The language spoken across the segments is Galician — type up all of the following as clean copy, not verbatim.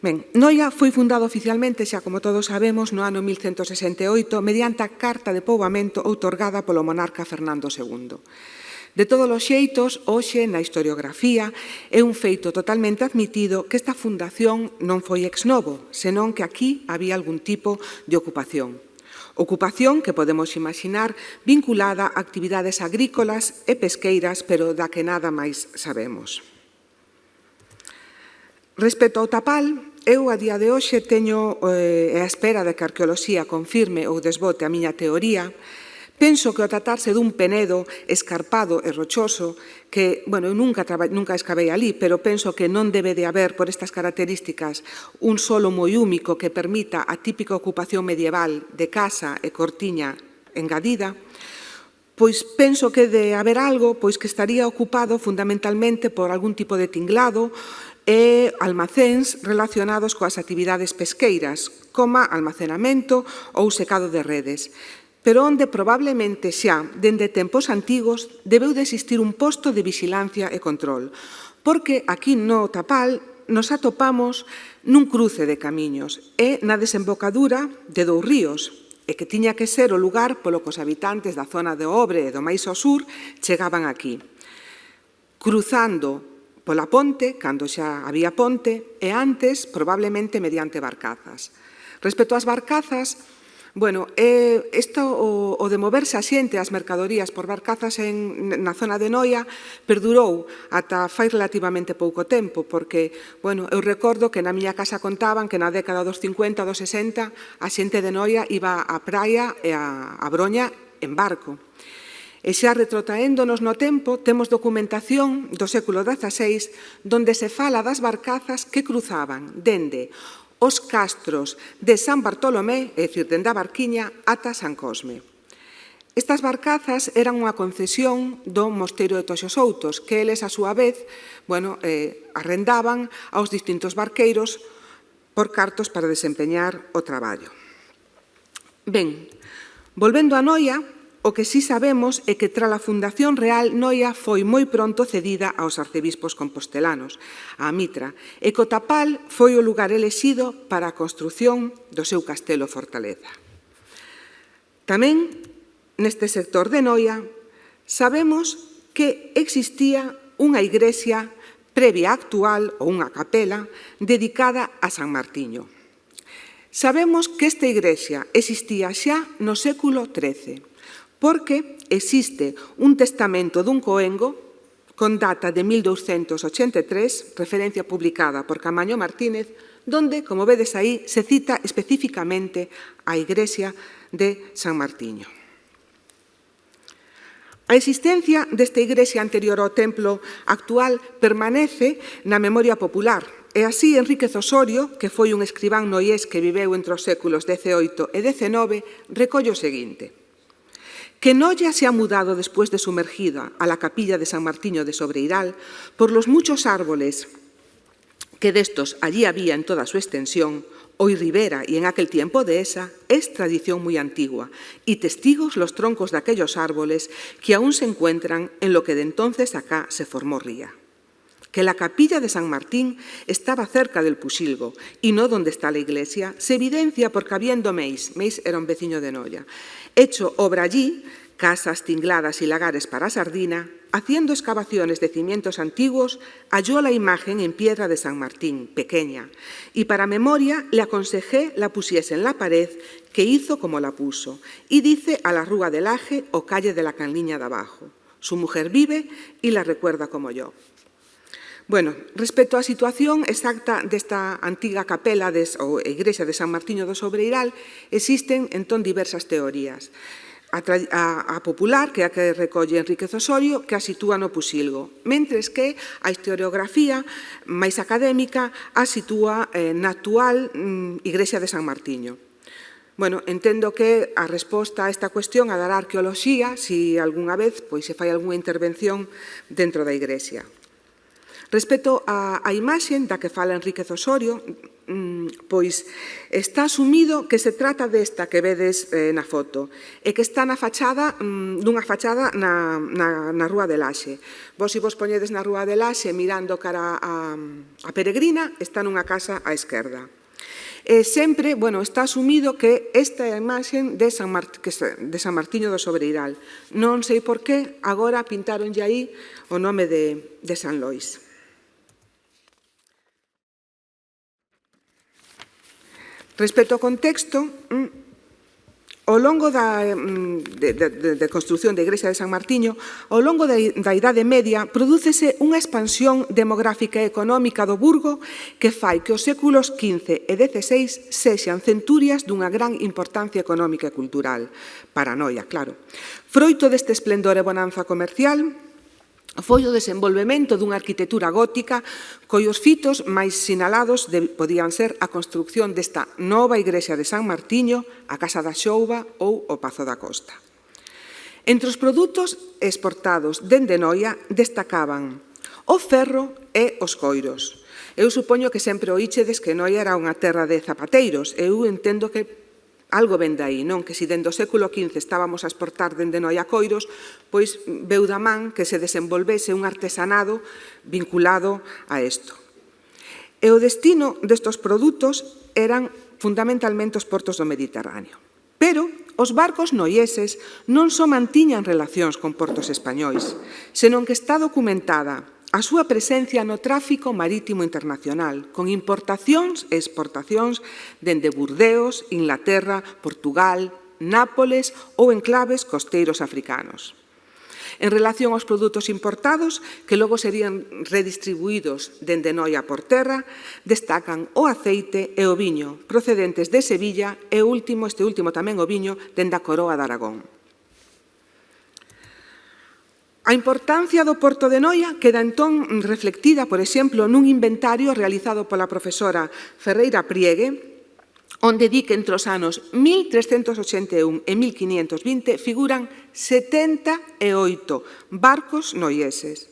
Ben, Noia foi fundada oficialmente, xa como todos sabemos, no ano 1168 mediante a Carta de Poboamento outorgada polo monarca Fernando II. De todos os xeitos, hoxe, na historiografía, é un feito totalmente admitido que esta fundación non foi ex novo, senón que aquí había algún tipo de ocupación. Ocupación que podemos imaginar vinculada a actividades agrícolas e pesqueiras, pero da que nada máis sabemos. Respecto ao tapal, eu a día de hoxe teño a espera de que a arqueoloxía confirme ou desbote a miña teoría. Penso que ao tratarse dun penedo escarpado e rochoso, que, bueno, eu nunca escavei ali, pero penso que non debe de haber, por estas características, un solo moi húmico que permita a típica ocupación medieval de casa e cortiña engadida, pois penso que de haber algo pois que estaría ocupado fundamentalmente por algún tipo de tinglado e almacéns relacionados coas actividades pesqueiras, como almacenamento ou secado de redes, pero onde probablemente xa, dende tempos antigos, debeu de existir un posto de vixilancia e control, porque aquí no Tapal nos atopamos nun cruce de camiños e na desembocadura de dous ríos, e que tiña que ser o lugar polo que os habitantes da zona de Obre e do máis ao sur chegaban aquí. Cruzando pola ponte, cando xa había ponte, e antes, probablemente, mediante barcazas. Respecto ás barcazas, bueno, o de moverse a xente, as mercadorías por barcazas na zona de Noia, perdurou ata fai relativamente pouco tempo, porque, bueno, eu recordo que na miña casa contaban que na década dos 50 ou dos 60 a xente de Noia iba á praia e a Broña en barco. E xa retrotraéndonos no tempo, temos documentación do século XVI donde se fala das barcazas que cruzaban dende os castros de San Bartolomé, é dicir, dende a Barquiña, ata San Cosme. Estas barcazas eran unha concesión do mosteiro de Toxosoutos, que eles, a súa vez, arrendaban aos distintos barqueiros por cartos para desempeñar o traballo. Ben, volvendo a Noia, o que sí sabemos é que tras a fundación real Noia foi moi pronto cedida aos arcebispos compostelanos, a Mitra, e que o Tapal foi o lugar elexido para a construción do seu castelo fortaleza. Tamén, neste sector de Noia, sabemos que existía unha igrexa previa actual ou unha capela dedicada a San Martiño. Sabemos que esta igrexa existía xa no século XIII, porque existe un testamento dun coengo con data de 1283, referencia publicada por Camaño Martínez, donde, como vedes aí, se cita especificamente a igrexa de San Martiño. A existencia desta igrexa anterior ao templo actual permanece na memoria popular, e así Enríquez Osorio, que foi un escribán noiés que viveu entre os séculos XVIII e XIX, recolle o seguinte: que Noia se ha mudado después de sumergida a la capilla de San Martiño de Sobreiral por los muchos árboles que destos allí había en toda su extensión, hoy ribera y en aquel tiempo dehesa, es tradición muy antigua, y testigos los troncos de aquellos árboles que aún se encuentran en lo que de entonces acá se formó ría. Que la capilla de San Martín estaba cerca del Puxilgo y no donde está la iglesia, se evidencia porque habiendo Meis era un vecino de Noia, hecho obra allí, casas, tingladas y lagares para sardina, haciendo excavaciones de cimientos antiguos, halló la imagen en piedra de San Martín, pequeña, y para memoria le aconsejé la pusiese en la pared, que hizo como la puso, y dice a la Rúa del Aje o calle de la Canliña de abajo. Su mujer vive y la recuerda como yo. Bueno, respecto á situación exacta desta antiga capela ou igrexa de San Martiño do Sobreiral, existen entón diversas teorías. A popular, que é a que recolle Enríquez Osorio, que a sitúa no Puxilgo, mentres que a historiografía máis académica a sitúa na actual igrexa de San Martiño. Bueno, entendo que a resposta a esta cuestión a dará a arqueoloxía, se algunha vez se fai algunha intervención dentro da igrexa. Respecto á imaxe da que fala Enríquez Osorio, Pois está asumido que se trata desta que vedes na foto e que está na fachada, nunha fachada na Rúa de Laxe. Vos, se vos poñedes na Rúa de Laxe mirando cara a Peregrina, está nunha casa á esquerda. Sempre, está asumido que esta é a imaxe de San Martiño do Sobreiral. Non sei por qué, agora pintaronlle aí o nome de San Lois. Respecto ao contexto, ao longo da construción da Igrexa de San Martiño, ao longo da Idade Media, prodúcese unha expansión demográfica e económica do burgo que fai que os séculos XV e XVI sexan centurias dunha gran importancia económica e cultural, para Noia, claro. Froito deste esplendor e bonanza comercial, foi o desenvolvemento dunha arquitectura gótica cuyos fitos máis sinalados podían ser a construcción desta nova igrexa de San Martiño, a Casa da Xouba ou o Pazo da Costa. Entre os produtos exportados dende Noia destacaban o ferro e os coiros. Eu supoño que sempre oíchedes que Noia era unha terra de zapateiros. Eu entendo que algo ven daí, non? Que se dende o século XV estábamos a exportar dende Noia coiros, pois veu da man que se desenvolvese un artesanado vinculado a isto. E o destino destos produtos eran fundamentalmente os portos do Mediterráneo. Pero os barcos noieses non só mantiñan relacións con portos españois, senón que está documentada a súa presencia no tráfico marítimo internacional, con importacións e exportacións dende Burdeos, Inglaterra, Portugal, Nápoles ou enclaves costeiros africanos. En relación aos produtos importados, que logo serían redistribuídos dende Noia por terra, destacan o aceite e o viño, procedentes de Sevilla e este último tamén o viño dende a Coroa de Aragón. A importancia do Porto de Noia queda entón reflectida, por exemplo, nun inventario realizado pola profesora Ferreira Priegue, onde di que entre os anos 1381 e 1520 figuran 78 barcos noieses,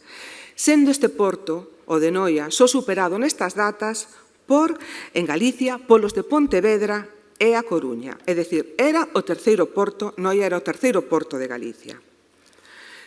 sendo este porto, o de Noia, só superado nestas datas en Galicia, polos de Pontevedra e a Coruña. É dicir, era o terceiro porto, Noia era o terceiro porto de Galicia.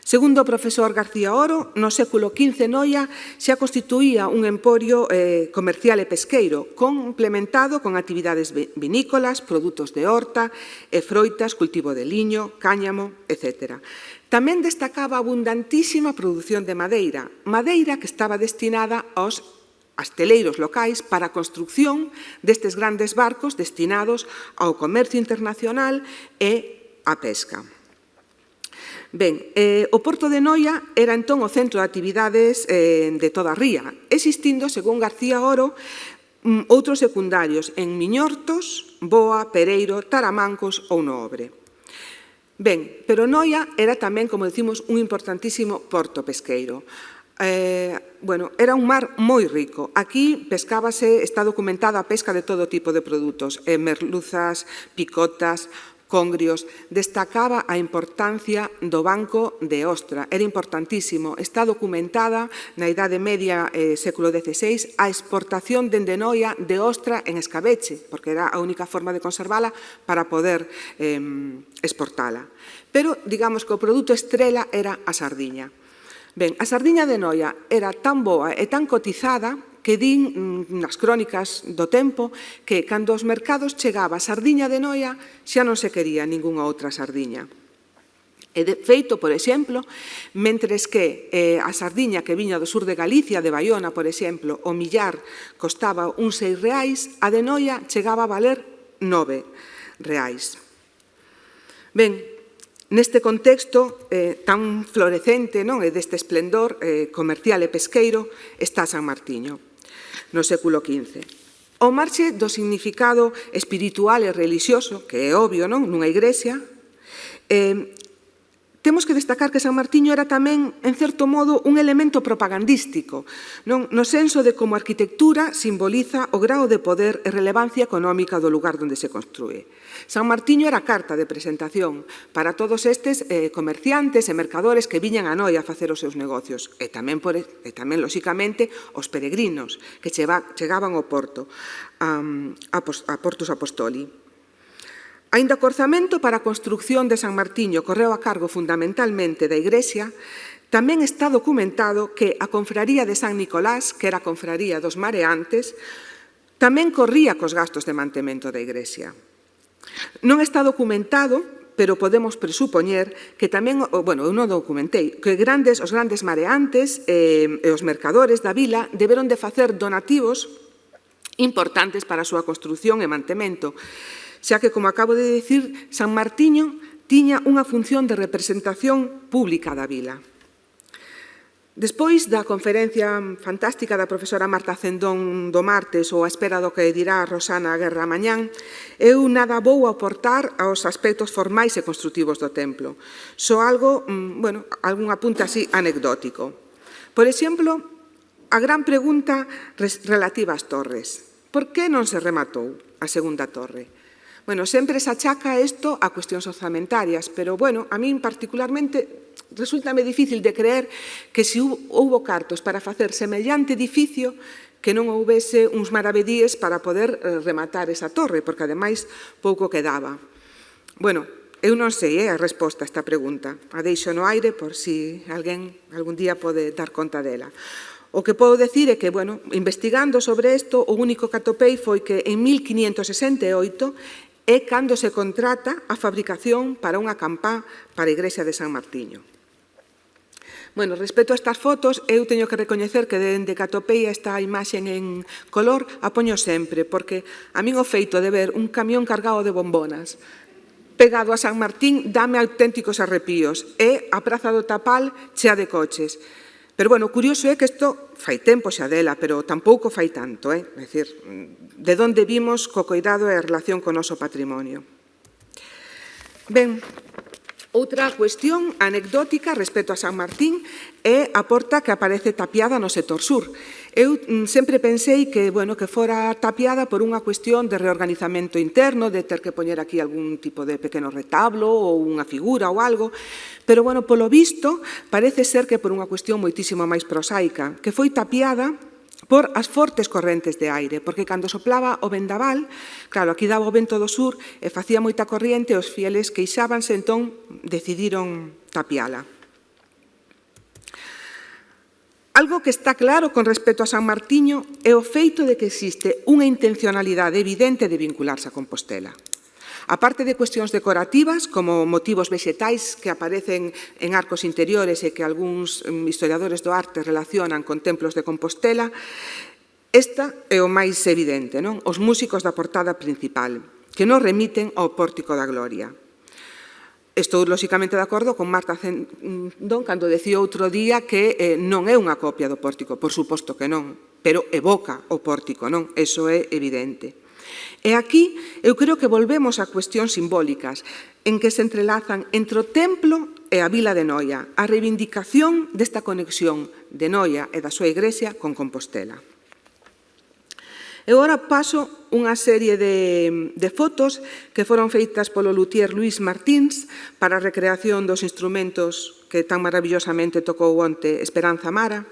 Segundo o profesor García Oro, no século XV Noia xa constituía un emporio comercial e pesqueiro, complementado con actividades vinícolas, produtos de horta e froitas, cultivo de liño, cáñamo, etc. Tamén destacaba a abundantísima produción de madeira, madeira que estaba destinada aos asteleiros locais para a construcción destes grandes barcos destinados ao comercio internacional e á pesca. Ben, o Porto de Noia era entón o centro de actividades de toda a ría, existindo, según García Oro, outros secundarios en Miñortos, Boa, Pereiro, Taramancos ou no Obre. Ben, pero Noia era tamén, como decimos, un importantísimo porto pesqueiro. Era un mar moi rico. Aquí pescábase, está documentada a pesca de todo tipo de produtos, merluzas, picotas, congrios. Destacaba a importancia do banco de ostra, era importantísimo. Está documentada na Idade Media, século XVI, a exportación dende Noia de ostra en escabeche, porque era a única forma de conservala para poder exportala. Pero, digamos que o produto estrela era a sardiña. Ben, a sardiña de Noia era tan boa e tan cotizada que din nas crónicas do tempo que cando aos mercados chegaba a sardiña de Noia xa non se quería ningunha outra sardiña. E de feito, por exemplo, mentres que a sardiña que viña do sur de Galicia, de Baiona, por exemplo, o millar costaba uns 6 reais, a de Noia chegaba a valer 9 reais. Ben, neste contexto tan florecente e deste esplendor comercial e pesqueiro está San Martiño, no século XV. Ao marxe do significado espiritual e religioso, que é obvio nunha igrexa, temos que destacar que San Martiño era tamén, en certo modo, un elemento propagandístico, non? No senso de como a arquitectura simboliza o grao de poder e relevancia económica do lugar onde se construye. San Martiño era a carta de presentación para todos estes comerciantes e mercadores que viñan a Noia a facer os seus negocios, e tamén, lóxicamente, os peregrinos que chegaban ao porto, a Portus Apostoli. Aínda que o orzamento para a construción de San Martiño correu a cargo fundamentalmente da Igrexa, tamén está documentado que a confraría de San Nicolás, que era a confraría dos mareantes, tamén corría cos gastos de mantemento da Igrexa. Non está documentado, pero podemos presupoñer que tamén, eu non documentei, que os grandes mareantes e os mercadores da vila deberon de facer donativos importantes para a súa construción e mantemento, xa que, como acabo de dicir, San Martiño tiña unha función de representación pública da vila. Despois da conferencia fantástica da profesora Marta Cendón do martes ou a espera do que dirá Rosana Guerra mañán, eu nada vou aportar aos aspectos formais e construtivos do templo. Só algo, algún apunte así anecdótico. Por exemplo, a gran pregunta relativa ás torres. Por que non se rematou a segunda torre? Sempre se achaca isto a cuestións orzamentarias, pero, a min particularmente resultame difícil de creer que se houbo cartos para facer semellante edificio que non houbese uns maravedíes para poder rematar esa torre, porque, ademais, pouco quedaba. Eu non sei a resposta a esta pregunta. A deixo no aire por si alguén algún día pode dar conta dela. O que podo decir é que, investigando sobre isto, o único que atopei foi que en 1568 é cando se contrata a fabricación para unha campá para a igrexa de San Martiño. Respecto a estas fotos, eu teño que recoñecer que dende que atopei esta imaxe en color, a poño sempre, porque a min o feito de ver un camión cargado de bombonas pegado a San Martín dame auténticos arrepíos, e a Praza do Tapal chea de coches. Pero, o curioso é que isto fai tempo xa dela, pero tampouco fai tanto, é dicir, de onde vimos co coidado e a relación co noso patrimonio. Ben, outra cuestión anecdótica respecto a San Martín é a porta que aparece tapiada no sector sur. Eu sempre pensei que fora tapiada por unha cuestión de reorganizamento interno, de ter que poñer aquí algún tipo de pequeno retablo ou unha figura ou algo, pero, polo visto, parece ser que por unha cuestión moitísimo máis prosaica, que foi tapiada por as fortes correntes de aire, porque cando soplaba o vendaval, claro, aquí daba o vento do sur e facía moita corriente, os fieles queixábanse, entón decidiron tapiala. Algo que está claro con respecto a San Martiño é o feito de que existe unha intencionalidade evidente de vincularse a Compostela. A parte de cuestións decorativas, como motivos vexetais que aparecen en arcos interiores e que algúns historiadores do arte relacionan con templos de Compostela, esta é o máis evidente, non? Os músicos da portada principal, que nos remiten ao Pórtico da Gloria. Estou, lóxicamente, de acordo con Marta Cendón cando decía outro día que non é unha copia do pórtico, por suposto que non, pero evoca o pórtico, non? Eso é evidente. E aquí eu creo que volvemos a cuestións simbólicas en que se entrelazan entre o templo e a vila de Noia, a reivindicación desta conexión de Noia e da súa igrexa con Compostela. E agora paso unha serie de fotos que foron feitas polo luthier Luís Martins para a recreación dos instrumentos que tan maravillosamente tocou onte Esperanza Mara.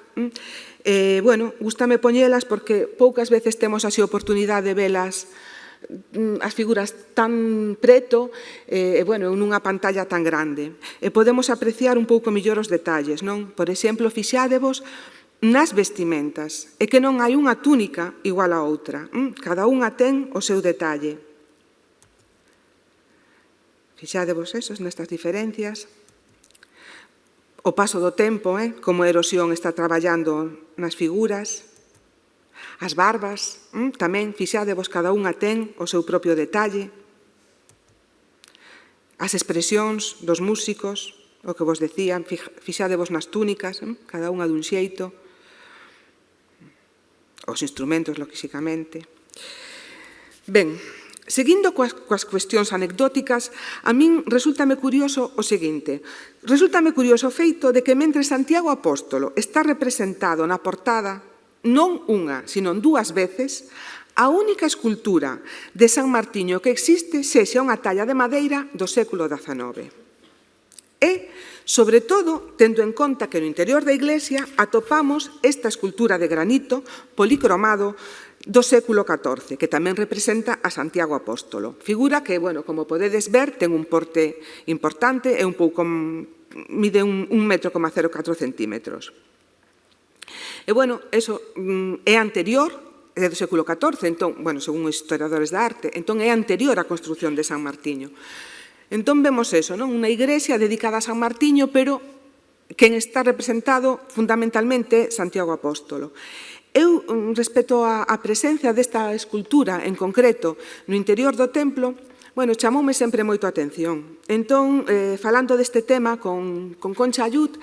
Gústame poñelas porque poucas veces temos así oportunidade de velas as figuras tan preto nunha pantalla tan grande. E podemos apreciar un pouco mellor os detalles, non? Por exemplo, fixádevos nas vestimentas, é que non hai unha túnica igual a outra. Cada unha ten o seu detalle. Fixádevos esos nestas diferencias. O paso do tempo, como a erosión está traballando nas figuras. As barbas, tamén, fixádevos, cada unha ten o seu propio detalle. As expresións dos músicos, o que vos decían, fixádevos nas túnicas, cada unha dun xeito. Os instrumentos, lóxicamente. Ben, Seguindo coas cuestións anecdóticas, a min resúltame curioso o seguinte. Resúltame curioso o feito de que mentre Santiago Apóstolo está representado na portada non unha, sino dúas veces, a única escultura de San Martiño que existe sexa unha talla de madeira do século XIX. E, sobre todo, tendo en conta que no interior da iglesia atopamos esta escultura de granito policromado do século XIV, que tamén representa a Santiago Apóstolo. Figura que, bueno, como podedes ver, ten un porte importante e un pouco mide 1,04 centímetros. E, bueno, eso é anterior, é do século XIV, entón, bueno, según os historiadores da arte, entón é anterior á construción de San Martiño. Entón vemos eso, non? Unha igrexa dedicada a San Martiño, pero quen está representado fundamentalmente é Santiago Apóstolo. Eu, respecto á presencia desta escultura en concreto no interior do templo, bueno, chamoume sempre moito a atención. Entón, falando deste tema con Concha Ayud,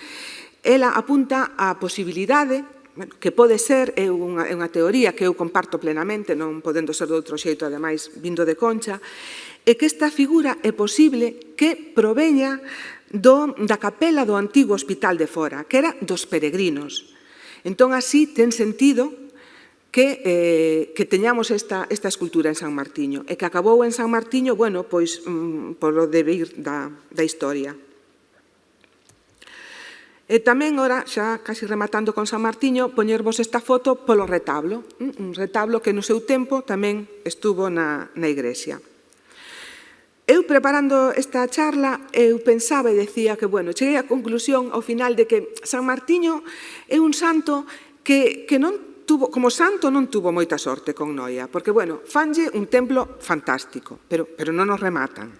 ela apunta a posibilidade, bueno, que pode ser, é unha teoría que eu comparto plenamente, non podendo ser de outro xeito, ademais, vindo de Concha, é que esta figura é posible que proveña da capela do antigo hospital de Fora, que era dos peregrinos. Entón, así, ten sentido que teñamos esta escultura en San Martiño e que acabou en San Martiño, bueno, pois, polo deber da historia. E tamén, ora, xa casi rematando con San Martiño, poñervos esta foto polo retablo, un retablo que no seu tempo tamén estuvo na igrexa. Eu, preparando esta charla, eu pensaba e decía que, bueno, cheguei á conclusión ao final de que San Martiño é un santo que non tuvo, como santo non tuvo moita sorte con Noia, porque, bueno, fanlle un templo fantástico, pero non nos rematan.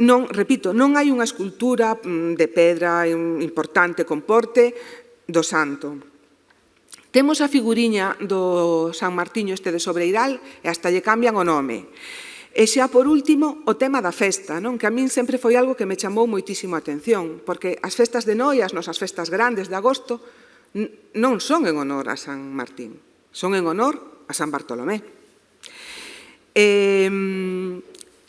Non, repito, non hai unha escultura de pedra importante con porte do santo. Temos a figuriña do San Martiño este de Sobreiral e hasta lle cambian o nome. E xa, por último, o tema da festa, non? Que a min sempre foi algo que me chamou moitísimo a atención, porque as festas de Noias, as festas grandes de agosto, non son en honor a San Martín, son en honor a San Bartolomé.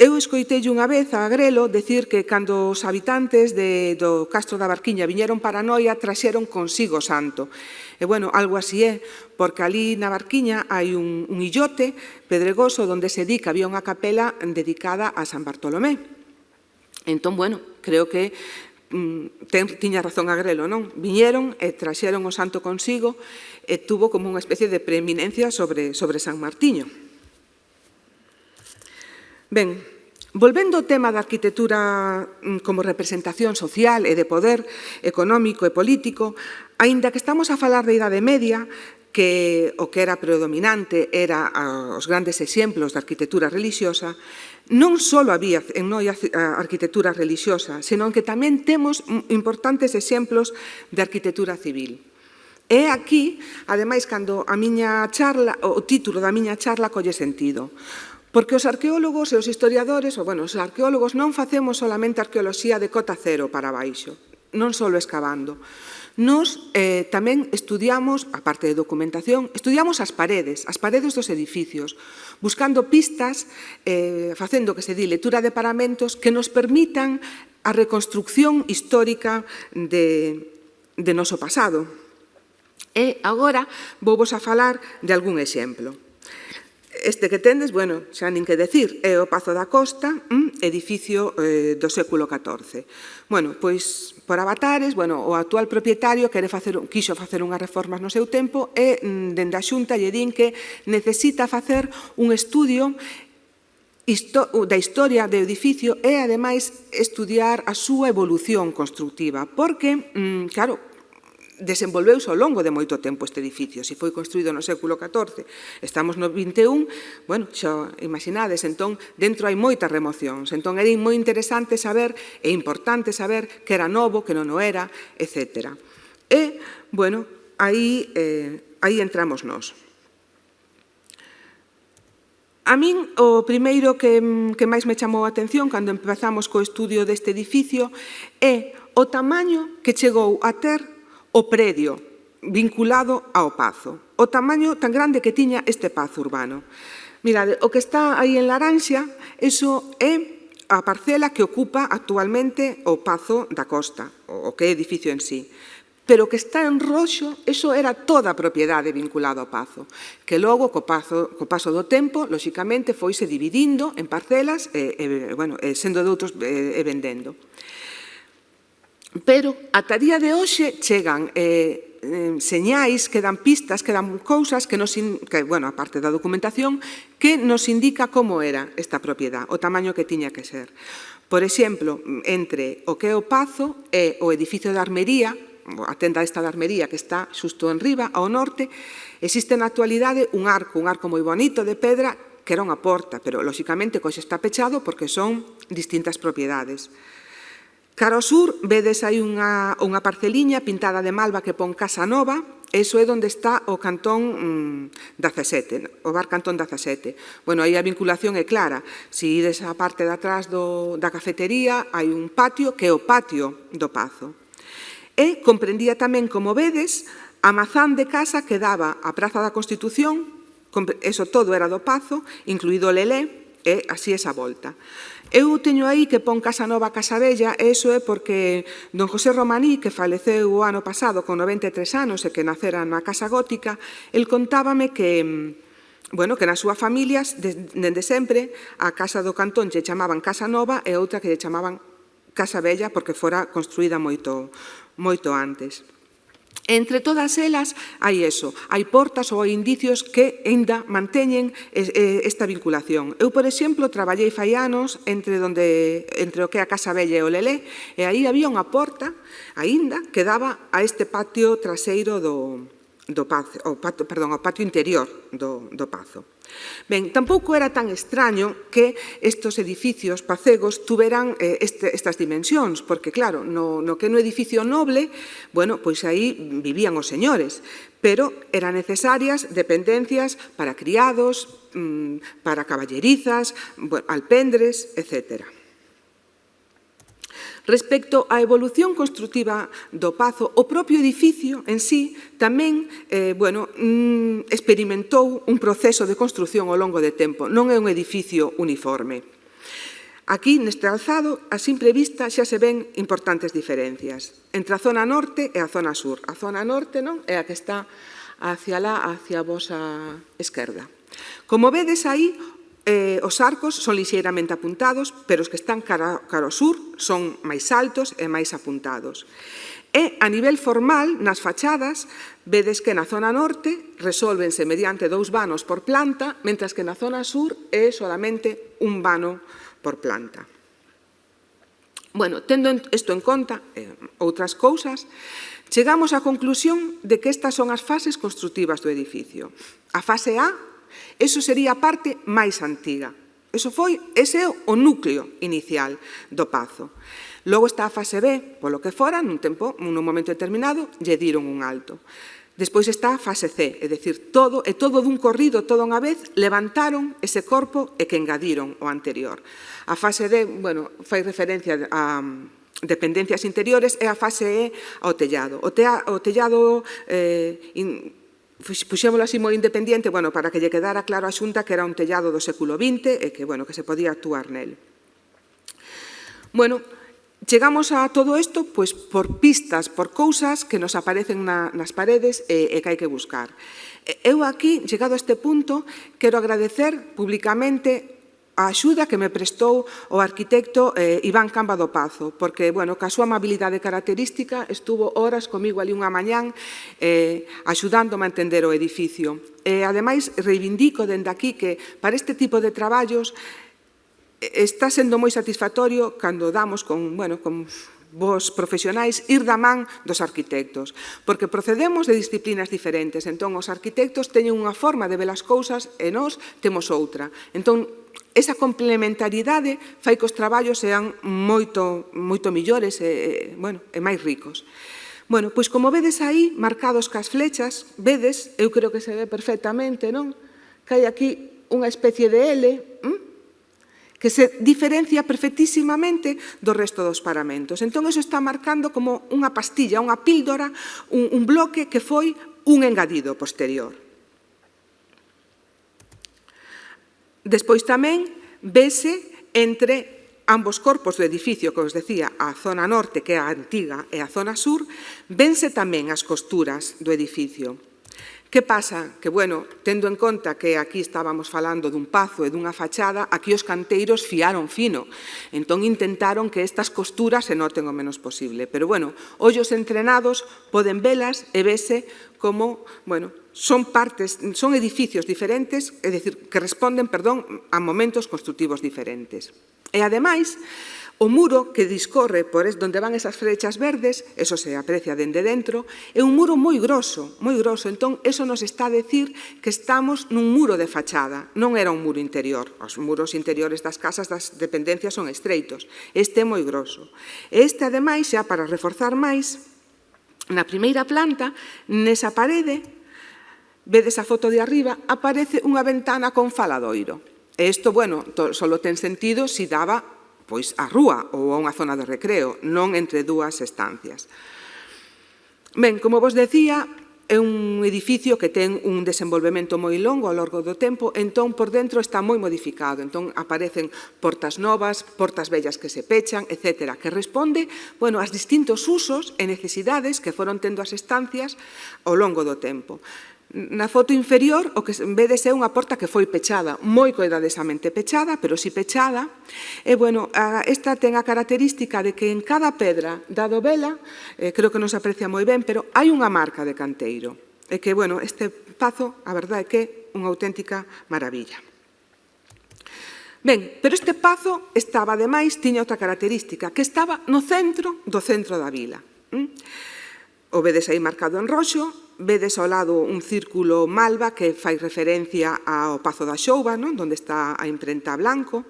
Eu escoitei unha vez a Agrelo decir que cando os habitantes do Castro da Barquiña viñeron para Noia traxeron consigo o santo. E, bueno, algo así é, porque ali na Barquiña hai un illote pedregoso onde se di que había unha capela dedicada a San Bartolomé. Entón, bueno, creo que tiña razón Agrelo, non? Viñeron e traxeron o santo consigo e tuvo como unha especie de preeminencia sobre San Martiño. Ben, volvendo ao tema da arquitectura como representación social e de poder económico e político, aínda que estamos a falar da Idade Media, que o que era predominante era os grandes exemplos de arquitectura religiosa, non só había en Noia arquitectura religiosa, senón que tamén temos importantes exemplos de arquitectura civil. É aquí, ademais, cando a miña charla, o título da miña charla colle sentido. Porque os arqueólogos e os historiadores, os arqueólogos non facemos solamente arqueoloxía de cota cero para baixo, non só escavando. Nos tamén estudiamos, aparte de documentación, estudiamos as paredes dos edificios, buscando pistas, facendo que se di lectura de paramentos que nos permitan a reconstrucción histórica de noso pasado. E agora vouvos a falar de algún exemplo. Este que tendes, bueno, xa nin que decir, é o Pazo da Costa, edificio do século XIV. Bueno, pois, por avatares, bueno, o actual propietario quixo facer unhas reformas no seu tempo e dende a Xunta lle din que necesita facer un estudio da historia do edificio e, ademais, estudiar a súa evolución constructiva, porque, claro, desenvolveuse ao longo de moito tempo este edificio. Se foi construído no século XIV, estamos no XXI, bueno, xa imaginades, entón, dentro hai moitas remocións. Entón, era moi interesante saber e importante saber que era novo, que non o era, etc. E, bueno, aí entramos nós. A min, o primeiro que máis me chamou a atención cando empezamos co estudio deste edificio é o tamaño que chegou a ter o predio vinculado ao pazo, o tamaño tan grande que tiña este pazo urbano. Mirade, o que está aí en laranxa, iso é a parcela que ocupa actualmente o Pazo da Costa, o que é edificio en sí. Pero o que está en roxo, iso era toda a propiedade vinculada ao Pazo, que logo, co paso do tempo, lóxicamente, foise dividindo en parcelas, sendo de outros e vendendo. Pero, ata día de hoxe, chegan señais, que dan pistas, que dan cousas, a parte da documentación, que nos indica como era esta propiedade, o tamaño que tiña que ser. Por exemplo, entre o que é o Pazo e o edificio da Armería, a tenda esta da Armería que está xusto en riba, ao norte, existe na actualidade un arco moi bonito de pedra, que era unha porta, pero, lóxicamente, hoxe está pechado porque son distintas propiedades. Cara ao sur, vedes aí unha parceliña pintada de malva que pon Casa Nova, iso é onde está o Cantón 17, o bar Cantón 17. Bueno, aí a vinculación é clara. Se ides á parte de atrás da cafetería, hai un patio que é o patio do Pazo. E comprendía tamén, como vedes, a mazán de casa que daba á Praza da Constitución, eso todo era do Pazo, incluído o Lelé, e así esa volta. Eu teño aí que pon Casa Nova, Casa Bella, e iso é porque don José Romaní, que faleceu o ano pasado con 93 anos e que nacera na Casa Gótica, el contábame que na súa familia, dende sempre, a Casa do Cantón lle chamaban Casa Nova e outra que lle chamaban Casa Bella porque fora construída moito antes. Entre todas elas hai eso, hai portas ou hai indicios que aínda manteñen esta vinculación. Eu, por exemplo, traballei fai anos entre o que é a Casa Bella e o Lelé, e aí había unha porta, aínda, que daba a este patio traseiro do Pazo, ao patio interior do Pazo. Ben, tampouco era tan extraño que estes edificios pacegos tuveran estas dimensións, porque, claro, no que é un edificio noble, pois aí vivían os señores, pero eran necesarias dependencias para criados, para caballerizas, alpendres, etcétera. Respecto á evolución construtiva do Pazo, o propio edificio en sí tamén experimentou un proceso de construción ao longo de tempo. Non é un edificio uniforme. Aquí, neste alzado, a simple vista xa se ven importantes diferencias entre a zona norte e a zona sur. A zona norte é a que está hacia a vosa esquerda. Como vedes aí, os arcos son lixeiramente apuntados, pero os que están cara ao sur son máis altos e máis apuntados. E, a nivel formal, nas fachadas, vedes que na zona norte resolvense mediante 2 vanos por planta, mentras que na zona sur é solamente un vano por planta. Tendo isto en conta, outras cousas, chegamos á conclusión de que estas son as fases construtivas do edificio. A fase A, eso sería a parte máis antiga. Ese é o núcleo inicial do Pazo. Logo está a fase B, polo que fora, nun momento determinado, lle diron un alto. Despois está a fase C, é dicir, todo dun corrido, todo unha vez, levantaron ese corpo e que engadiron o anterior. A fase D, fai referencia a dependencias interiores, e a fase E ao tellado. O tellado puxémolo así moi independiente, para que lle quedara claro a Xunta que era un tellado do século XX e que se podía actuar nel. Chegamos a todo isto por pistas, por cousas que nos aparecen nas paredes e que hai que buscar. Eu aquí, chegado a este punto, quero agradecer públicamente a axuda que me prestou o arquitecto Iván Camba do Pazo, porque, ca súa amabilidade característica, estuvo horas comigo ali unha mañán axudándome a entender o edificio. E, ademais, reivindico dende aquí que para este tipo de traballos está sendo moi satisfactorio cando damos con vos profesionais ir da man dos arquitectos, porque procedemos de disciplinas diferentes, entón os arquitectos teñen unha forma de ver as cousas e nós temos outra. Entón, esa complementariedade fai que os traballos sean moito millores e máis ricos. Pois como vedes aí, marcados cas flechas, vedes, eu creo que se ve perfectamente, non? Que hai aquí unha especie de L, que se diferencia perfectísimamente do resto dos paramentos. Entón, iso está marcando como unha pastilla, unha píldora, un bloque que foi un engadido posterior. Despois tamén vese entre ambos corpos do edificio, que os decía, a zona norte, que é a antiga, e a zona sur, vense tamén as costuras do edificio. Que pasa? Que, bueno, tendo en conta que aquí estábamos falando dun pazo e dunha fachada, aquí os canteiros fiaron fino. Entón, intentaron que estas costuras se noten o menos posible. Pero, bueno, ollos entrenados poden velas e vese como, bueno, son edificios diferentes, é dicir, que responden, a momentos construtivos diferentes. E, ademais, o muro que discorre por onde van esas flechas verdes, eso se aprecia dende dentro, é un muro moi groso, entón eso nos está a decir que estamos nun muro de fachada, non era un muro interior. Os muros interiores das casas das dependencias son estreitos, este é moi groso. Este, ademais, xa para reforzar máis, na primeira planta, nesa parede, vedes a foto de arriba, aparece unha ventana con faladoiro. E isto, bueno, só ten sentido se daba pois a rúa ou a unha zona de recreo, non entre dúas estancias. Ben, como vos decía, é un edificio que ten un desenvolvemento moi longo ao longo do tempo, entón por dentro está moi modificado, entón aparecen portas novas, portas vellas que se pechan, etc., que responde, bueno, aos distintos usos e necesidades que foron tendo as estancias ao longo do tempo. Na foto inferior, o que vedes é unha porta que foi pechada, moi coidadosamente pechada, pero si pechada. E, bueno, esta ten a característica de que en cada pedra da dovela, creo que non se aprecia moi ben, pero hai unha marca de canteiro. E que, bueno, este pazo, a verdade é que é unha auténtica maravilla. Ben, pero este pazo estaba, ademais, tiña outra característica, que estaba no centro do centro da vila. O vedes aí marcado en roxo, vedes ao lado un círculo malva que fai referencia ao Pazo da Xouba, onde está a imprenta blanco.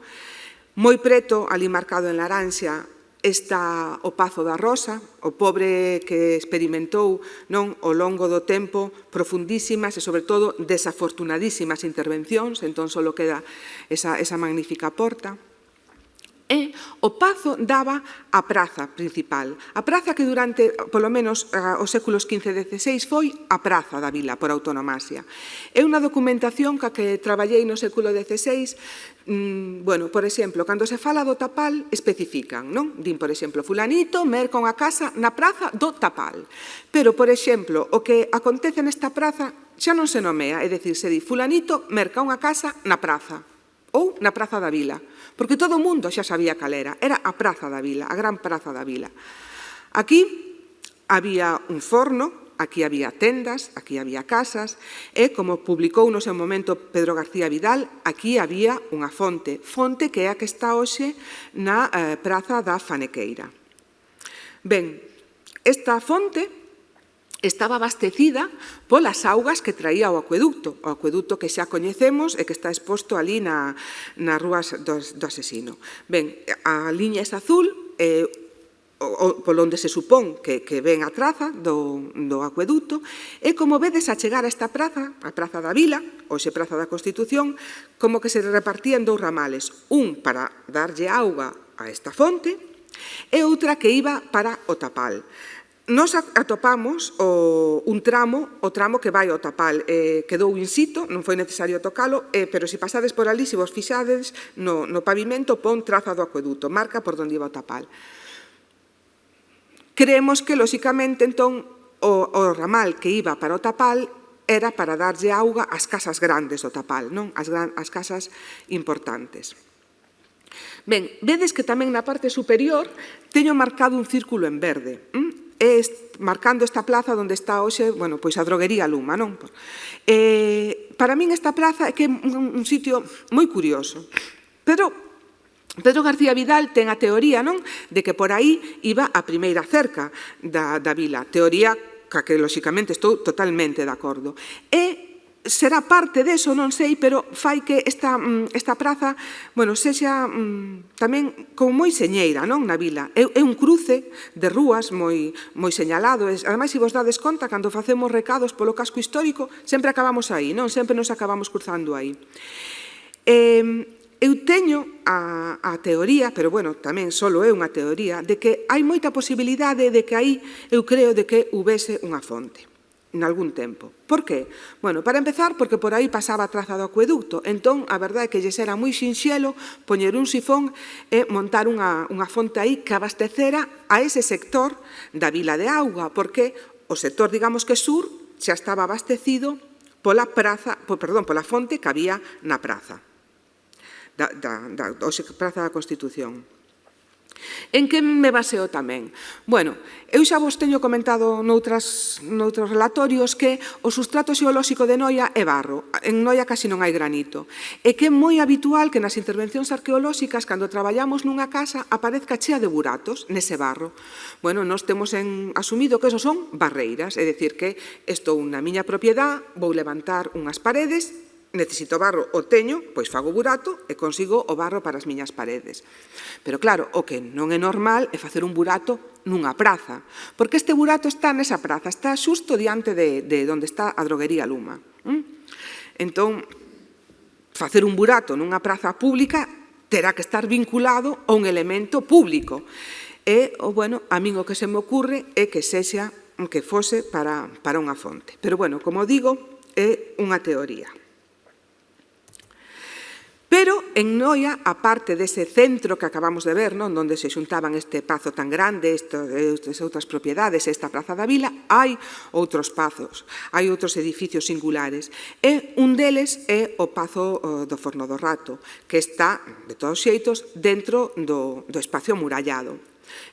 Moi preto, ali marcado en laranxa, está o Pazo da Rosa, o pobre que experimentou ao longo do tempo profundísimas e, sobre todo, desafortunadísimas intervencións, entón só queda esa magnífica porta. E o pazo daba á praza principal. A praza que durante, polo menos, os séculos XV e XVI foi a praza da vila, por autonomasia. É unha documentación ca que traballei no século XVI. Bueno, por exemplo, cando se fala do Tapal, especifican, non? Din, por exemplo, fulanito merca unha casa na praza do Tapal. Pero, por exemplo, o que acontece nesta praza xa non se nomea, é dicir, se di fulanito merca unha casa na praza ou na praza da vila. Porque todo o mundo xa sabía cal era a praza da vila, a gran praza da vila. Aquí había un forno, aquí había tendas, aquí había casas, e, como publicou no seu momento Pedro García Vidal, aquí había unha fonte que é a que está hoxe na praza da Fanequeira. Ben, esta fonte estaba abastecida polas augas que traía o acueducto que xa coñecemos e que está exposto ali nas rúas do Asesino. Ben, a liña é azul, polo onde se supón que ven a traza do acueduto, e como vedes a chegar a esta praza, a Praza da Vila, hoxe Praza da Constitución, como que se repartían dous ramales, un para darlle auga a esta fonte e outra que iba para o Tapal. Nos atopamos o tramo que vai ao Tapal, quedou in situ, non foi necesario tocalo, pero se pasades por ali, se vos fixades no pavimento, pon traza do acueduto, marca por onde iba o Tapal. Creemos que, lóxicamente, entón, o ramal que iba para o Tapal era para darlle auga ás casas grandes do Tapal, non? As casas importantes. Ben, vedes que tamén na parte superior teño marcado un círculo en verde, marcando esta plaza onde está hoxe, bueno, pois a droguería Luma, non? Para min esta plaza é que é un sitio moi curioso, pero Pedro García Vidal ten a teoría, non?, de que por aí iba a primeira cerca da vila, teoría ca que, lóxicamente, estou totalmente de acordo. E será parte deso, non sei, pero fai que esta praza, bueno, sexa tamén como moi señeira, non, na vila. É un cruce de rúas moi señalado. Ademais, se vos dades conta, cando facemos recados polo casco histórico, sempre acabamos aí, non? Sempre nos acabamos cruzando aí. Eu teño a teoría, pero, bueno, tamén só é unha teoría, de que hai moita posibilidade de que aí, eu creo, de que houbese unha fonte. nalgún tempo. Por qué? Bueno, para empezar, porque por aí pasaba a traza do acueducto. Entón, a verdade é que lles era moi sinxelo poñer un sifón e montar unha fonte aí que abastecera a ese sector da vila de Auga, porque o sector, digamos que sur, xa estaba abastecido pola fonte que había na praza, praza da Constitución. En que me baseo tamén? Bueno, eu xa vos teño comentado noutros relatorios que o sustrato xeolóxico de Noia é barro. En Noia casi non hai granito. E que é moi habitual que nas intervencións arqueolóxicas, cando traballamos nunha casa, aparezca chea de buratos nese barro. Bueno, nós temos asumido que esos son barreiras, é dicir que estou na miña propiedade, vou levantar unhas paredes, necesito barro, o teño, pois fago burato e consigo o barro para as miñas paredes. Pero claro, o que non é normal é facer un burato nunha praza, porque este burato está nesa praza, está xusto diante de onde está a droguería Luma. Entón, facer un burato nunha praza pública terá que estar vinculado a un elemento público. E, bueno, a min o que se me ocurre é que sexa, que fose para unha fonte. Pero, bueno, como digo, é unha teoría. Pero en Noia, aparte dese centro que acabamos de ver, onde se xuntaban este pazo tan grande, estas outras propiedades, esta praza da vila, hai outros pazos, hai outros edificios singulares. E un deles é o pazo do Forno do Rato, que está, de todos xeitos, dentro do espacio murallado.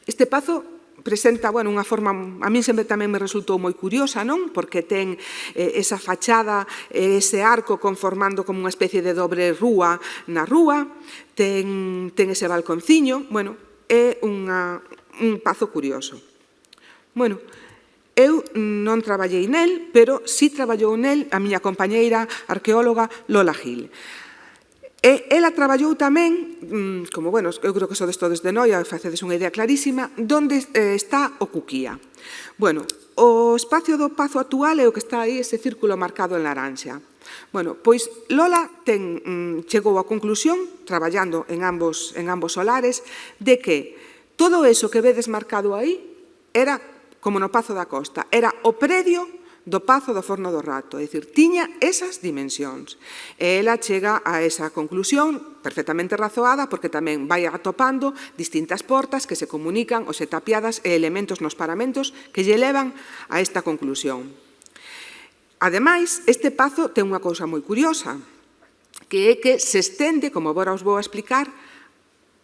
Este pazo presenta, bueno, unha forma, a min sempre tamén me resultou moi curiosa, non? Porque ten esa fachada, ese arco conformando como unha especie de dobre rúa na rúa, ten ese balconciño, bueno, é un pazo curioso. Bueno, eu non traballei nel, pero sí traballou nel a miña compañeira arqueóloga Lola Gil. E ela traballou tamén, como, bueno, eu creo que sodes todos de Noia, facedes unha idea clarísima, onde está o Cuquía. Bueno, o espacio do pazo actual é o que está aí, ese círculo marcado en laranxa. Bueno, pois Lola chegou á conclusión, traballando en ambos solares, de que todo eso que vedes marcado aí era, como no Pazo da Costa, era o predio do Pazo do Forno do Rato, é dicir, tiña esas dimensións. E ela chega a esa conclusión perfectamente razoada porque tamén vai atopando distintas portas que se comunican, ou se tapiadas e elementos nos paramentos que lle levan a esta conclusión. Ademais, este pazo ten unha cousa moi curiosa, que é que se estende, como agora os vou a explicar,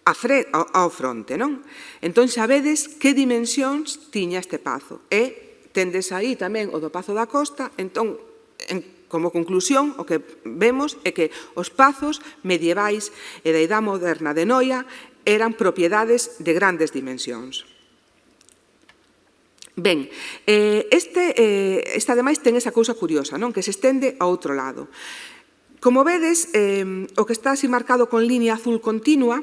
ao fronte, non? Entón, sabedes que dimensións tiña este pazo. E tendes aí tamén o do Pazo da Costa, entón, como conclusión, o que vemos é que os pazos medievais e da idade moderna de Noia eran propiedades de grandes dimensións. Ben, este ademais ten esa cousa curiosa, non? Que se estende a outro lado. Como vedes, o que está así marcado con línea azul continua,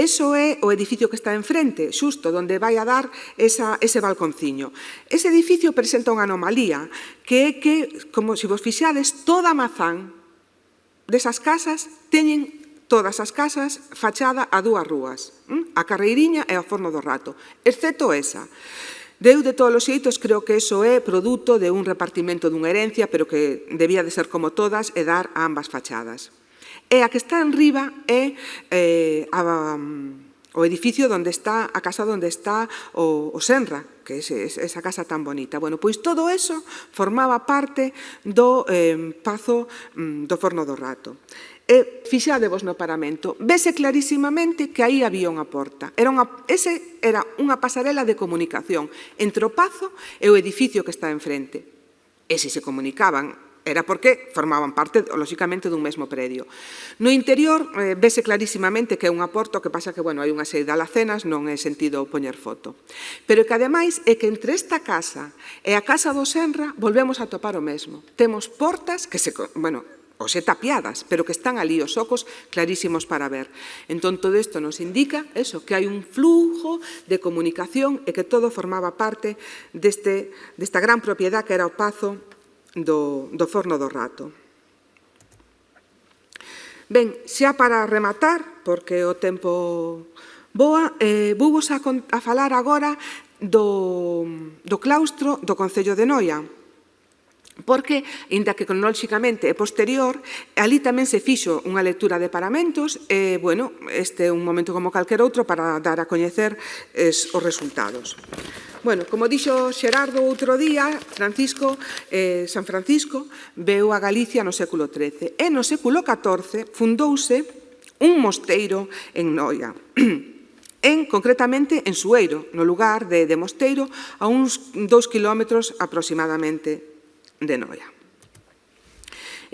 eso é o edificio que está enfrente, xusto, onde vai a dar ese balconciño. Ese edificio presenta unha anomalía, que é que, como se vos fixades, toda a mazán desas casas teñen todas as casas fachada a dúas rúas, a Carreiriña e ao Forno do Rato, excepto esa. Eu, de todos os xeitos, creo que iso é produto de un repartimento dunha herencia, pero que debía de ser como todas e dar a ambas fachadas. E a que está en riba é o edificio onde está, a casa onde está o Senra, que é esa casa tan bonita. Bueno, pois todo eso formaba parte do Pazo do Forno do Rato. E fixadevos no paramento, vese clarísimamente que aí había unha porta. Ese era unha pasarela de comunicación entre o pazo e o edificio que está enfrente. E se comunicaban, era porque formaban parte, lóxicamente, dun mesmo predio. No interior, vese clarísimamente que é unha porta, o que pasa que, bueno, hai unha serie de alacenas, non é sentido poñer foto. Pero que, ademais, é que entre esta casa e a casa do Senra volvemos a topar o mesmo. Temos portas que ou se tapiadas, pero que están ali os ocos clarísimos para ver. Entón, todo isto nos indica eso, que hai un flujo de comunicación e que todo formaba parte desta gran propiedade que era o Pazo do Forno do Rato. Ben, xa para rematar, porque o tempo voa, vouvos a falar agora do claustro do Concello de Noia. porque, inda que cronolóxicamente é posterior, ali tamén se fixo unha lectura de paramentos e, bueno, este é un momento como calquer outro para dar a coñecer os resultados. Bueno, como dixo Xerardo outro día, San Francisco veu a Galicia no século XIII e no século XIV fundouse un mosteiro en Noia, concretamente en Sueiro, no lugar de Mosteiro, a uns 2 kilómetros aproximadamente de Noia.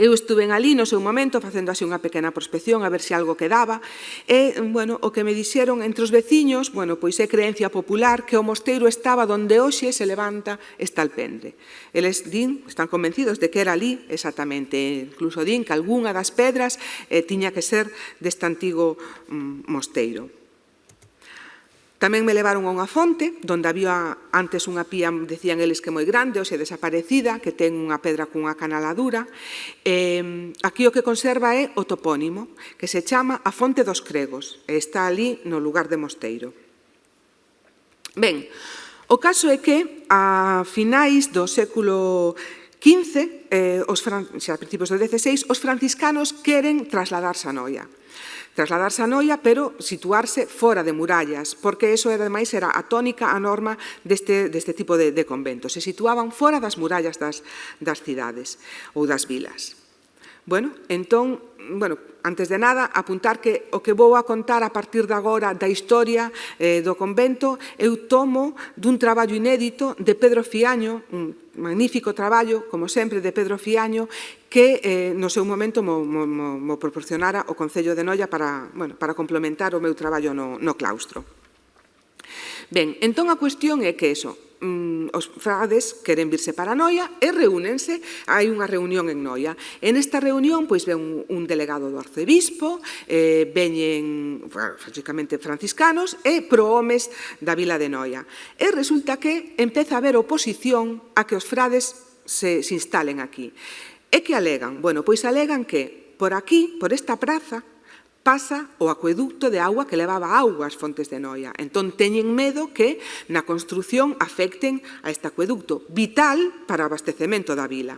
Eu estuve ali no seu momento facendo así unha pequena prospección a ver se algo quedaba e, bueno, o que me dixeron entre os veciños, bueno, pois é creencia popular que o mosteiro estaba onde hoxe se levanta esta alpendre. Eles están convencidos de que era ali exactamente, incluso din que algunha das pedras tiña que ser deste antigo mosteiro. Tamén me levaron a unha fonte, onde había antes unha pía, decían eles que moi grande, hoxe desaparecida, que ten unha pedra cunha canaladura. Aquí o que conserva é o topónimo, que se chama a Fonte dos Cregos, e está ali no lugar de Mosteiro. Ben, o caso é que a finais do século XV, xa a principios do XVI, os franciscanos queren trasladarse a Noia. Pero situarse fora de murallas, porque eso, ademais, era a tónica, a norma deste tipo de conventos. Se situaban fora das murallas das cidades ou das vilas. Bueno, entón, antes de nada, apuntar que o que vou a contar a partir de agora da historia do convento eu tomo dun traballo inédito de Pedro Fiaño, un magnífico traballo, como sempre, de Pedro Fiaño, que no seu momento mo proporcionara o Concello de Noia para complementar o meu traballo no claustro. Ben, entón a cuestión é que os frades queren virse para Noia e reúnense, hai unha reunión en Noia. En esta reunión, pois, ven un delegado do arcebispo, veñen, lógicamente, franciscanos e prohomes da vila de Noia. E resulta que empeza a haber oposición a que os frades se instalen aquí. E que alegan? Bueno, pois alegan que por aquí, por esta praza, pasa o acueducto de auga que levaba auga ás fontes de Noia. Entón, teñen medo que na construción afecten a este acueducto, vital para o abastecemento da vila.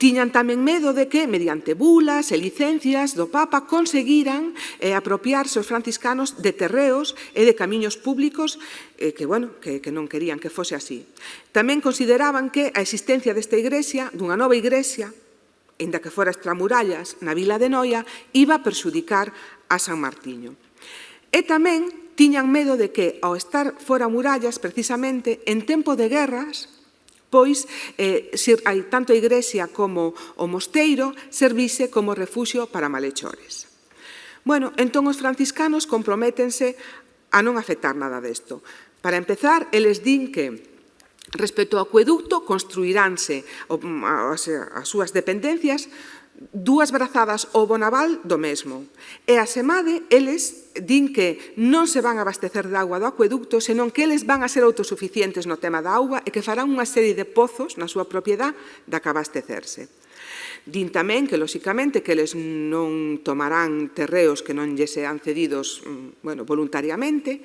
Tiñan tamén medo de que, mediante bulas e licencias do Papa, conseguiran apropiarse os franciscanos de terreos e de camiños públicos que non querían que fose así. Tamén consideraban que a existencia desta igrexa, dunha nova igrexa, inda que fora extramurallas na vila de Noia, iba a perxudicar a San Martiño. E tamén tiñan medo de que, ao estar fora murallas, precisamente, en tempo de guerras, pois, hai tanto a igrexa como o mosteiro servise como refuxio para malhechores. Bueno, entón os franciscanos comprométense a non afectar nada desto. Para empezar, eles din que respecto ao acueducto, construiránse as súas dependencias 2 brazadas ao Bonaval do mesmo. E a semade, eles din que non se van a abastecer de auga do acueducto, senón que eles van a ser autosuficientes no tema da auga e que farán unha serie de pozos na súa propiedade da que abastecerse. Din tamén que, lóxicamente, que eles non tomarán terreos que non lles sean cedidos voluntariamente.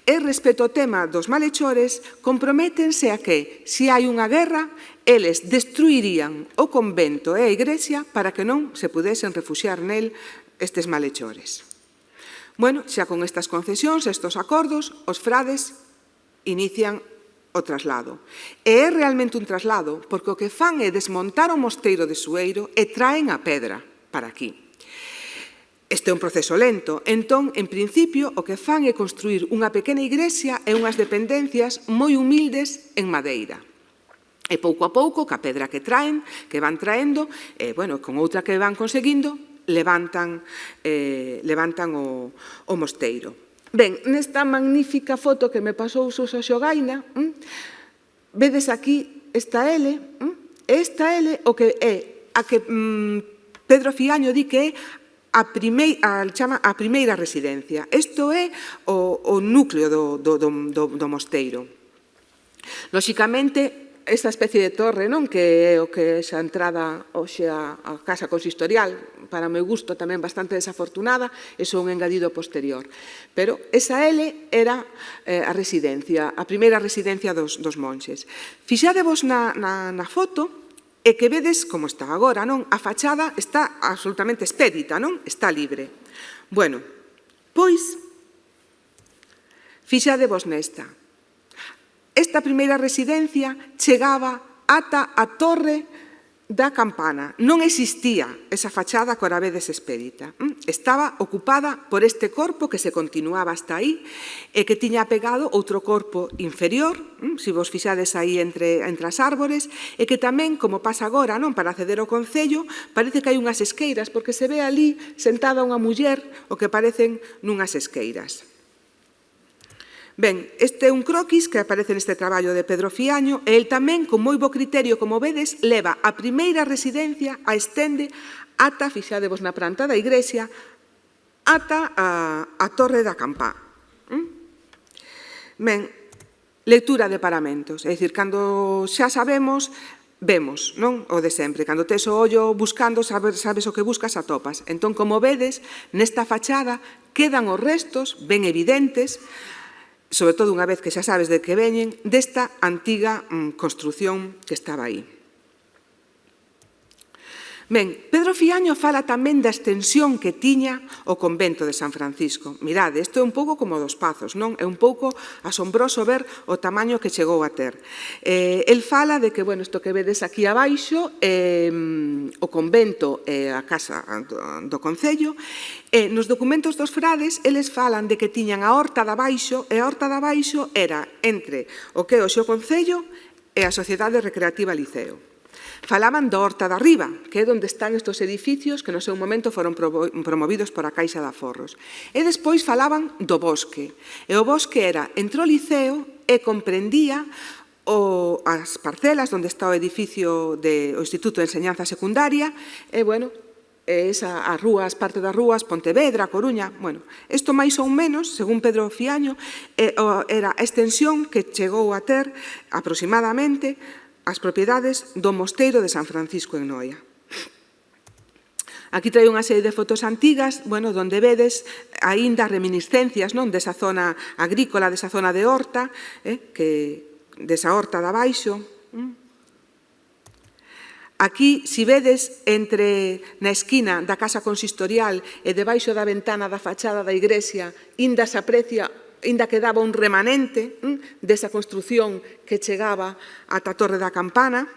E, respecto ao tema dos malhechores, comprométense a que, se hai unha guerra, eles destruirían o convento e a igrexa para que non se pudesen refuxiar nel estes malhechores. Bueno, xa con estas concesións, estos acordos, os frades inician o traslado. E é realmente un traslado, porque o que fan é desmontar o mosteiro de Sueiro e traen a pedra para aquí. Este é un proceso lento. Entón, en principio, o que fan é construir unha pequena igrexa e unhas dependencias moi humildes en madeira. E pouco a pouco, ca pedra que traen, que van traendo, con outra que van conseguindo, levantan o mosteiro. Ben, nesta magnífica foto que me pasou Suso Xogaina, vedes aquí esta L, e esta L o que é a que Pedro Fiaño di que é a primeira residencia. Isto é o núcleo do mosteiro. Lóxicamente, esta especie de torre, que é o que xa entrada hoxe a casa consistorial, para o meu gusto tamén bastante desafortunada, é un engadido posterior. Pero esa L era a residencia, a primeira residencia dos monxes. Fixádevos na foto e que vedes como está agora, non? A fachada está absolutamente expedita, non? Está libre. Bueno, pois, fixadevos nesta. Esta primeira residencia chegaba ata a Torre da Campana. Non existía esa fachada que ora vedes expedita. Estaba ocupada por este corpo que se continuaba hasta aí e que tiña pegado outro corpo inferior, se vos fixades aí entre as árbores, e que tamén, como pasa agora, non, para acceder ao concello, parece que hai unhas esqueiras, porque se ve ali sentada unha muller o que parecen nunhas esqueiras. Ben, este é un croquis que aparece neste traballo de Pedro Fiaño e el tamén, con moi bo criterio, como vedes, leva a primeira residencia, a estende ata, fixadevos na planta da igrexa, ata a Torre da Campá. Ben, lectura de paramentos, é dicir, cando xa sabemos, vemos, non? O de sempre, cando tes o ollo buscando, sabes o que buscas, atopas. Entón, como vedes, nesta fachada quedan os restos ben evidentes, sobre todo unha vez que xa sabes de que veñen, desta antiga construción que estaba aí. Ben, Pedro Fiaño fala tamén da extensión que tiña o convento de San Francisco. Mirade, isto é un pouco como dos Pazos, non? É un pouco asombroso ver o tamaño que chegou a ter. El fala de que, bueno, isto que vedes aquí abaixo, o convento e a casa do concello, nos documentos dos frades, eles falan de que tiñan a horta de abaixo, e a horta de abaixo era entre o que é o xo concello e a Sociedade Recreativa Liceo. Falaban da horta de arriba, que é onde están estes edificios que no seu momento foron promovidos por a Caixa de Aforros. E despois falaban do bosque. E o bosque era entre o Liceo e comprendía as parcelas onde está o edificio do Instituto de Enseñanza Secundaria e, bueno, as rúas, parte das rúas, Pontevedra, Coruña, bueno, isto máis ou menos, según Pedro Fiaño, era a extensión que chegou a ter aproximadamente as propiedades do mosteiro de San Francisco en Noia. Aquí traio unha serie de fotos antigas, bueno, onde vedes aínda reminiscencias, non, desa zona agrícola, desa zona de horta, desa horta de abaixo. Aquí, se vedes, na esquina da casa consistorial e debaixo da ventana da fachada da igrexa, ainda se aprecia, ainda quedaba un remanente desa construción que chegaba ata a Torre da Campana.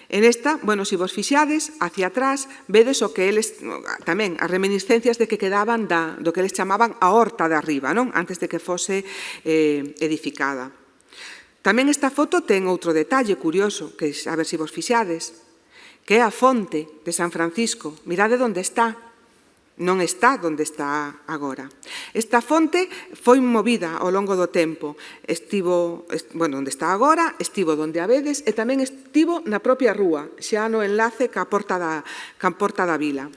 En esta, bueno, se vos fixades, hacia atrás, vedes o que eles, tamén, as reminiscencias de que quedaban do que eles chamaban a horta de arriba, non? Antes de que fose edificada. Tamén esta foto ten outro detalle curioso, que a ver se vos fixades, que é a fonte de San Francisco. Mirade onde está. Non está onde está agora. Esta fonte foi movida ao longo do tempo. Estivo, bueno, onde está agora, estivo onde a vedes e tamén estivo na propia rúa, xa no enlace ca porta da vila.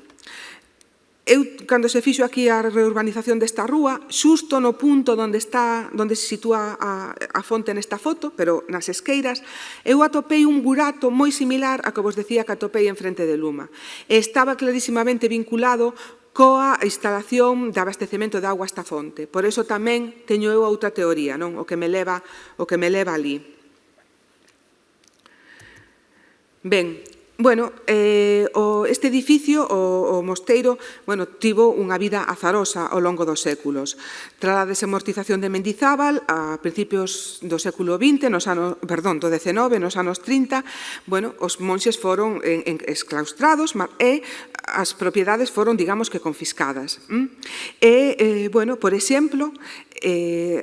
Cando se fixo aquí a reurbanización desta rúa, xusto no punto onde se sitúa a fonte nesta foto, pero nas esqueiras, eu atopei un burato moi similar a que vos decía que atopei en frente de Luma. Estaba clarísimamente vinculado coa instalación de abastecemento de auga a esta fonte. Por iso tamén teño eu outra teoría, non? O que me leva ali. Ben, bueno, este edificio, o mosteiro, bueno, tivo unha vida azarosa ao longo dos séculos. Tras a desamortización de Mendizábal, a principios do século XX, do XIX, nos anos 30, bueno, os monxes foron exclaustrados e as propiedades foron, digamos que, confiscadas. E, bueno, por exemplo,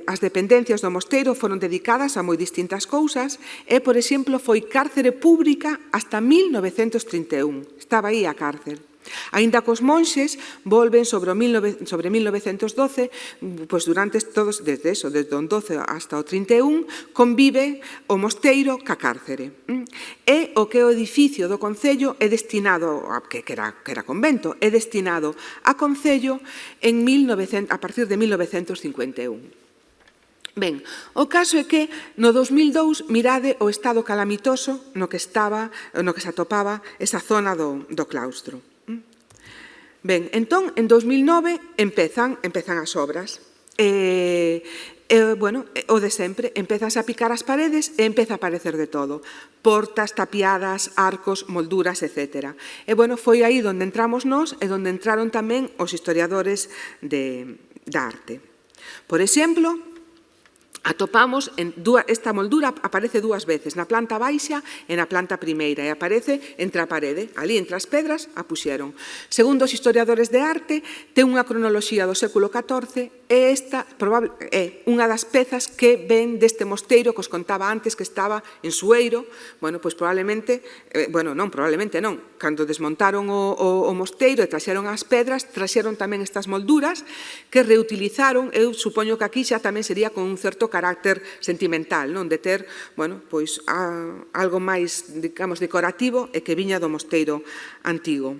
as dependencias do mosteiro foron dedicadas a moi distintas cousas e, por exemplo, foi cárcere pública hasta 1931. Estaba aí a cárcere. Aínda cos monxes volven sobre 1912, pois durante todos, desde o 12 hasta o 31, convive o mosteiro ca cárcere. E o que o edificio do concello é destinado, que era convento, é destinado a concello a partir de 1951. Ben, o caso é que no 2002 mirade o estado calamitoso no que se atopaba esa zona do claustro. Ben, entón, en 2009 empezan as obras. bueno, o de sempre, empezas a picar as paredes e empeza a aparecer de todo. Portas, tapiadas, arcos, molduras, etc. E, bueno, foi aí onde entramos nós e onde entraron tamén os historiadores da arte. Por exemplo, atopamos, esta moldura aparece dúas veces, na planta baixa e na planta primeira, e aparece entre a parede, ali entre as pedras a puxeron. Segundo os historiadores de arte, ten unha cronoloxía do século XIV e esta é unha das pezas que ven deste mosteiro que os contaba antes que estaba en Sueiro. Bueno, pois probablemente, non, cando desmontaron o mosteiro e traxeron as pedras, traxeron tamén estas molduras que reutilizaron. Eu supoño que aquí xa tamén sería con un certo carácter sentimental, non, de ter, bueno, pois algo máis, digamos, decorativo e que viña do mosteiro antigo.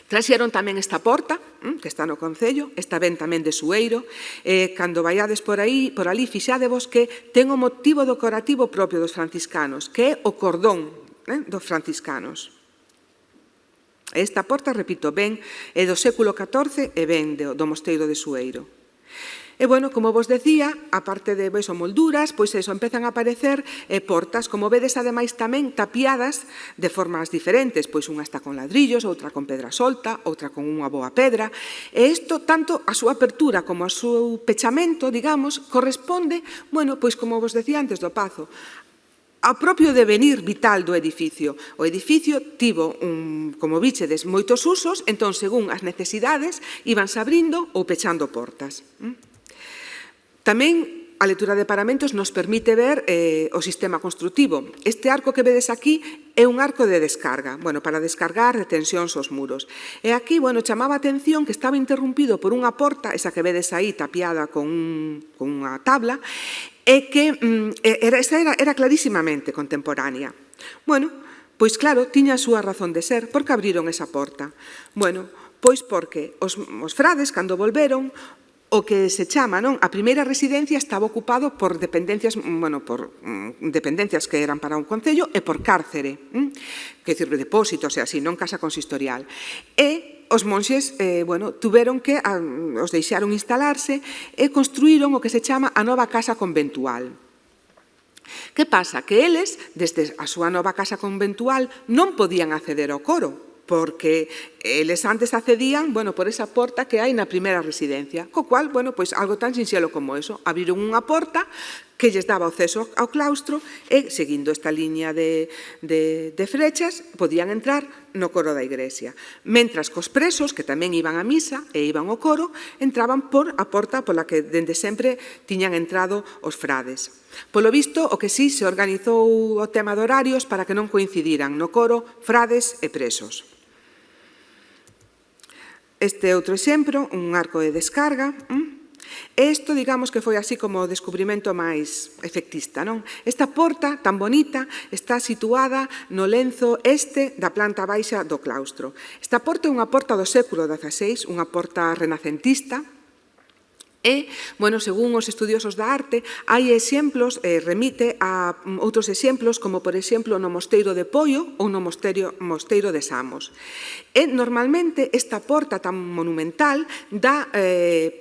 Traxeron tamén esta porta, que está no concello, esta ven tamén de Sueiro. Cando vaiades por ali, fixadevos que ten o motivo decorativo propio dos franciscanos, que é o cordón dos franciscanos. Esta porta, repito, ven é do século XIV e ven do mosteiro de Sueiro. E, bueno, como vos decía, aparte de molduras, pois eso, empezan a aparecer portas, como vedes, ademais tamén tapiadas de formas diferentes, pois unha está con ladrillos, outra con pedra solta, outra con unha boa pedra, e isto, tanto a súa apertura como a seu pechamento, digamos, corresponde, bueno, pois como vos decía antes do Pazo, ao propio devenir vital do edificio. O edificio tivo, como bichedes, moitos usos, entón, según as necesidades, íbanse abrindo ou pechando portas. Tamén a lectura de paramentos nos permite ver o sistema construtivo. Este arco que vedes aquí é un arco de descarga, bueno, para descargar de tensións aos muros. E aquí, bueno, chamaba a atención que estaba interrompido por unha porta, esa que vedes aí tapiada con unha tabla, e que era clarísimamente contemporánea. Bueno, pois claro, tiña a súa razón de ser. Por que abriron esa porta? Bueno, pois porque os frades, cando volveron, o que se chama, non? A primeira residencia estaba ocupado por dependencias, bueno, por dependencias que eran para un concello e por cárcere, que decir, depósitos e así, non casa consistorial. E os monxes, bueno, tuveron que, os deixaron instalarse e construíron o que se chama a nova casa conventual. Que pasa? Que eles, desde a súa nova casa conventual, non podían acceder ao coro, porque eles antes accedían, bueno, por esa porta que hai na primeira residencia, co cual, bueno, pois algo tan sinxelo como eso, abriron unha porta que lles daba acceso ao claustro e, seguindo esta liña de frechas, podían entrar no coro da igrexa. Mentras que os presos, que tamén iban a misa e iban ao coro, entraban por a porta pola que dende sempre tiñan entrado os frades. Polo visto, o que sí se organizou o tema de horarios para que non coincidiran no coro frades e presos. Este outro exemplo, un arco de descarga. Isto, digamos, que foi así como o descubrimento máis efectista, non? Esta porta tan bonita está situada no lenzo este da planta baixa do claustro. Esta porta é unha porta do século XVI, unha porta renacentista, e, bueno, según os estudiosos da arte, hai exemplos, remite a outros exemplos, como, por exemplo, no Mosteiro de Poio ou no Mosteiro de Samos. E, normalmente, esta porta tan monumental dá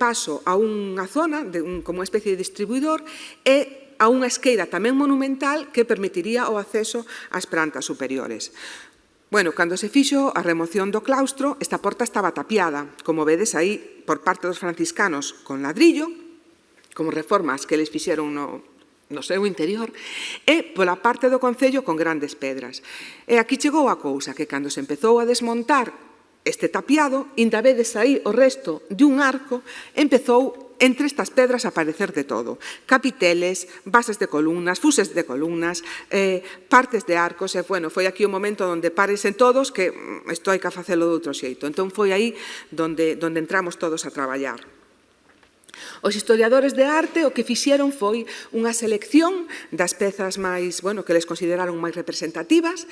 paso a unha zona, como unha especie de distribuidor, e a unha esqueira tamén monumental que permitiría o acceso ás plantas superiores. Bueno, cando se fixo a remoción do claustro, esta porta estaba tapiada, como vedes aí, por parte dos franciscanos con ladrillo, como reformas que eles fixeron no seu interior, e pola parte do concello con grandes pedras. E aquí chegou a cousa, que cando se empezou a desmontar este tapiado, inda vedes aí o resto de un arco, empezou entre estas pedras a aparecer de todo. Capiteles, bases de columnas, fuses de columnas, partes de arcos, e, bueno, foi aquí o momento onde paresen todos que isto hai que facelo de outro xeito. Entón foi aí onde entramos todos a traballar. Os historiadores de arte o que fixeron foi unha selección das pezas máis, bueno, que les consideraron máis representativas,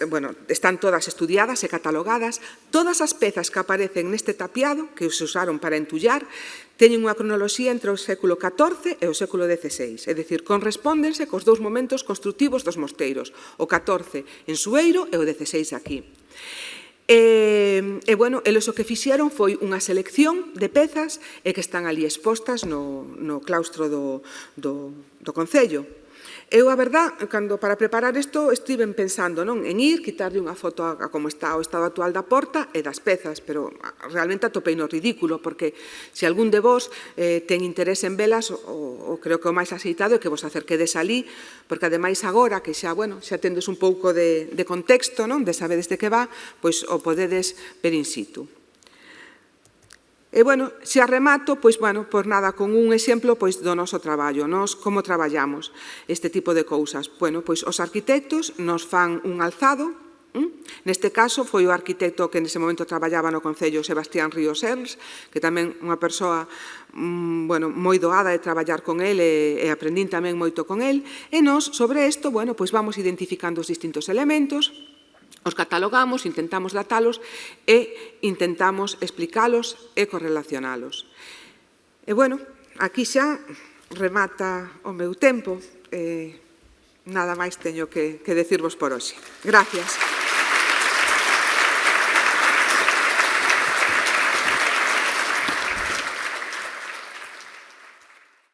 bueno, están todas estudiadas e catalogadas. Todas as pezas que aparecen neste tapiado, que se usaron para entullar, teñen unha cronoloxía entre o século XIV e o século XVI, é dicir, correspóndense cos dous momentos construtivos dos mosteiros, o XIV en Sueiro e o XVI aquí. Bueno, eles o que fixeron foi unha selección de pezas e que están ali expostas no claustro do Concello. Eu, a verdad, para preparar isto, estive pensando en ir, quitarlle unha foto a como está o estado actual da porta e das pezas, pero realmente atopei no ridículo, porque se algún de vos ten interés en velas, o creo que o máis axeitado é que vos acerquedes ali, porque ademais agora, que xa tendes un pouco de contexto, de sabedes de que va, pois o podedes ver in situ. E, bueno, xa remato, pois, por nada, con un exemplo do noso traballo. Nós, como traballamos este tipo de cousas? Bueno, pois os arquitectos nos fan un alzado. Neste caso, foi o arquitecto que nese momento traballaba no Concello, Sebastián Ríos Serns, que tamén unha persoa moi doada de traballar con el e aprendín tamén moito con el. E nós, sobre isto, pois vamos identificando os distintos elementos, os catalogamos, intentamos datalos e intentamos explicalos e correlacionalos. E, bueno, aquí xa remata o meu tempo. Nada máis teño que decirvos por hoxe. Gracias.